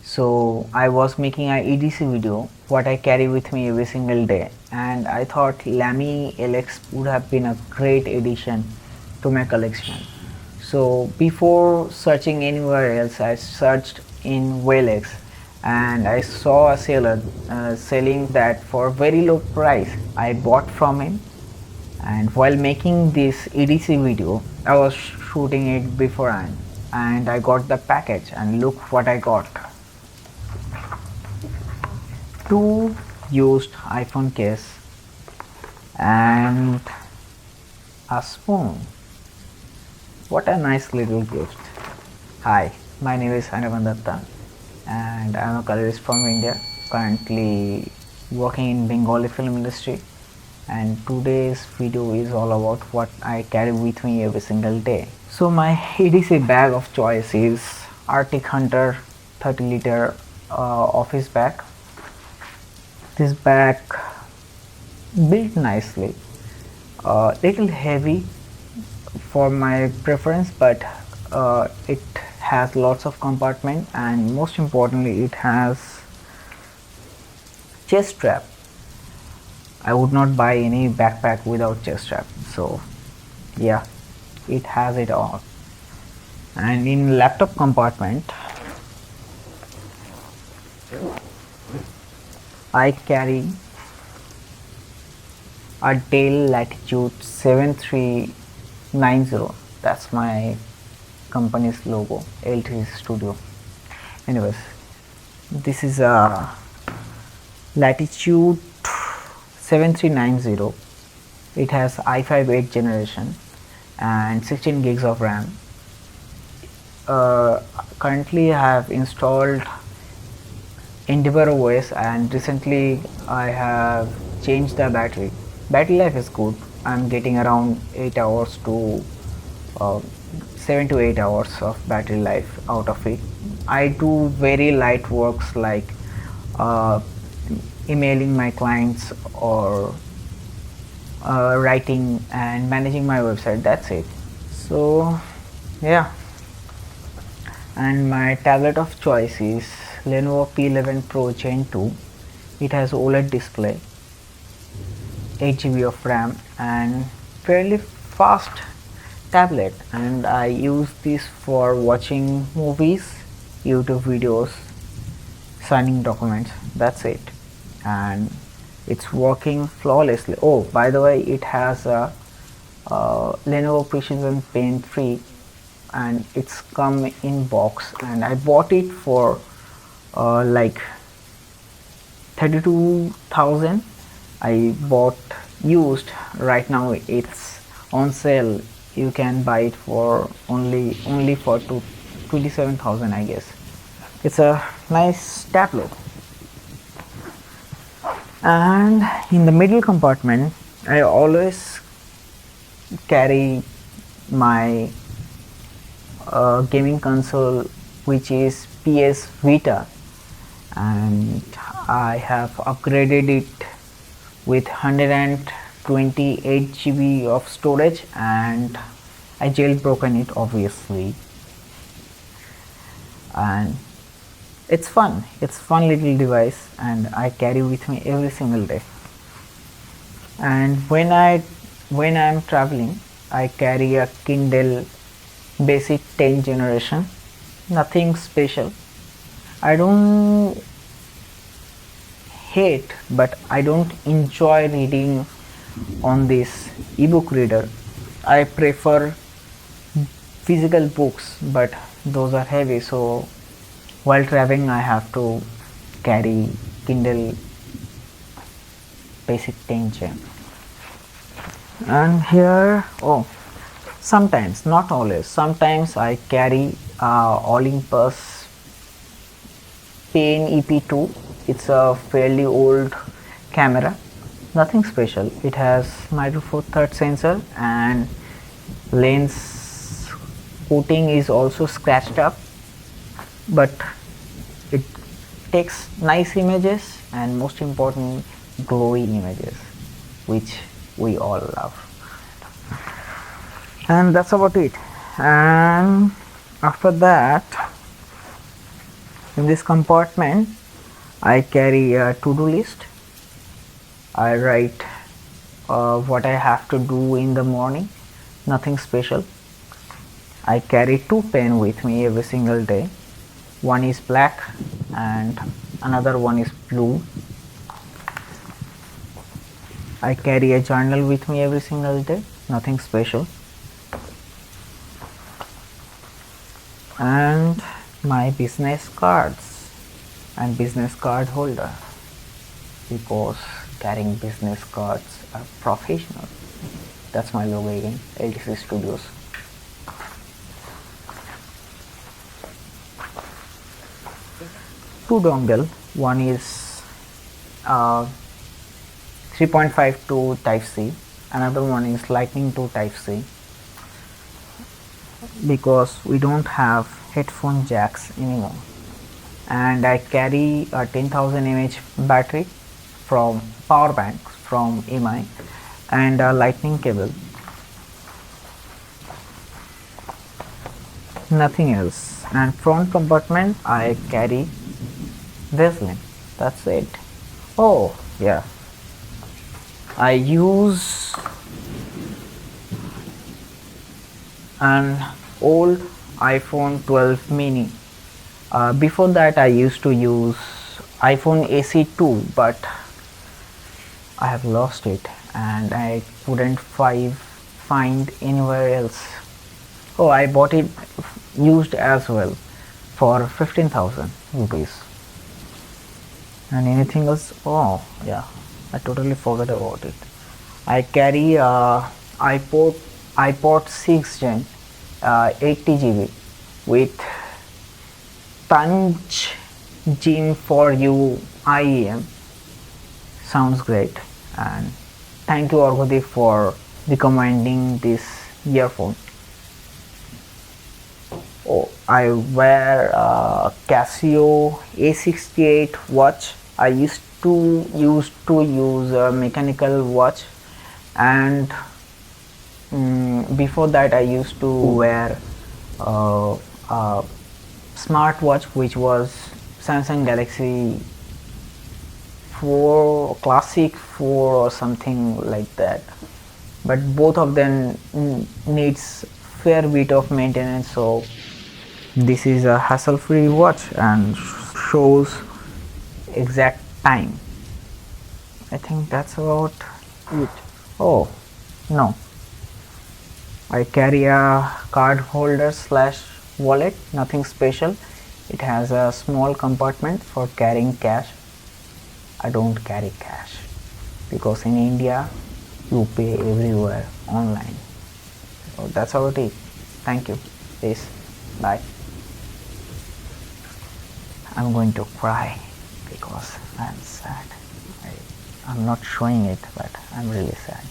So I was making a EDC video, what I carry with me every single day, and I thought Lamy LX would have been a great addition to my collection. So before searching anywhere else, I searched in Walex and I saw a seller selling that for very low price. I bought from him, and while making this EDC video, I was shooting it beforehand and I got the package, and look what I got. Two used iPhone case and a spoon. What a nice little gift. Hi, my name is Anirban Dutta and I am a colorist from India, currently working in Bengali film industry, and today's video is all about what I carry with me every single day. So my EDC bag of choice is Arctic Hunter 30-liter office bag. This bag built nicely, little heavy for my preference, but it has lots of compartment, and most importantly it has chest strap. I would not buy any backpack without chest strap, so yeah, it has it all. And in laptop compartment I carry a Dell Latitude 7390. That's my company's logo, L3 Studio. Anyways, this is a Latitude 7390. It has i5 8th generation and 16 gigs of RAM. Currently I have installed Endeavor OS, and recently I have changed the battery. Battery life is good. I'm getting around 8 hours to 7 to 8 hours of battery life out of it. I do very light works like emailing my clients or writing and managing my website. That's it. So yeah, and my tablet of choice is Lenovo P11 Pro Gen 2. It has OLED display, 8 GB of RAM, and fairly fast tablet, and I use this for watching movies, YouTube videos, signing documents. That's it, and it's working flawlessly. Oh, by the way, it has a Lenovo Precision Pen 3, and it's come in box, and I bought it for like 32,000. I bought used. Right now it's on sale. You can buy it for only for 27,000, I guess. It's a nice tablet. And in the middle compartment I always carry my gaming console, which is PS Vita, and I have upgraded it with 128 GB of storage, and I jailbroken it obviously, and it's fun little device, and I carry with me every single day. And when I'm traveling, I carry a Kindle Basic 10th generation, nothing special. I don't hate, but I don't enjoy reading on this ebook reader. I prefer physical books, but those are heavy, so while traveling I have to carry Kindle Basic 10th gen. And here, oh, sometimes, not always, sometimes I carry Olympus Pen EP2. It's a fairly old camera, nothing special. It has micro four third sensor, and lens coating is also scratched up, but it takes nice images, and most important, glowy images, which we all love. And that's about it. And after that In this compartment, I carry a to-do list. I write what I have to do in the morning, nothing special. I carry two pens with me every single day. One is black and another one is blue. I carry a journal with me every single day, nothing special. And my business cards and business card holder, because carrying business cards are professional. That's my logo again, LTC Studios. Two dongle, one is 3.5 to type C, another one is lightning to type C, because we don't have headphone jacks anymore. And I carry a 10,000 mAh battery from power banks from EMI and a lightning cable, nothing else. And front compartment, I carry Vaseline, that's it. Oh yeah, I use an old iPhone 12 mini. Before that I used to use iPhone SE2, but I have lost it and I couldn't find anywhere else. Oh, I bought it used as well for 15,000 rupees. And anything else? Oh yeah, I totally forgot about it. I carry iPod 6 Gen 80 GB with Punch Gym for You IEM. Sounds great, and thank you Argodi for recommending this earphone. Oh, I wear a Casio A68 watch. I used to use a mechanical watch, and before that I used to wear a smart watch which was Samsung Galaxy 4 Classic 4 or something like that, but both of them needs fair bit of maintenance, so this is a hassle-free watch and shows exact time. I think that's about it. Oh no, I carry a card holder slash wallet, nothing special. It has a small compartment for carrying cash. I don't carry cash because in India you pay everywhere online. So that's about it. Thank you. Peace. Bye. I'm going to cry because I'm sad. I'm not showing it, but I'm really sad.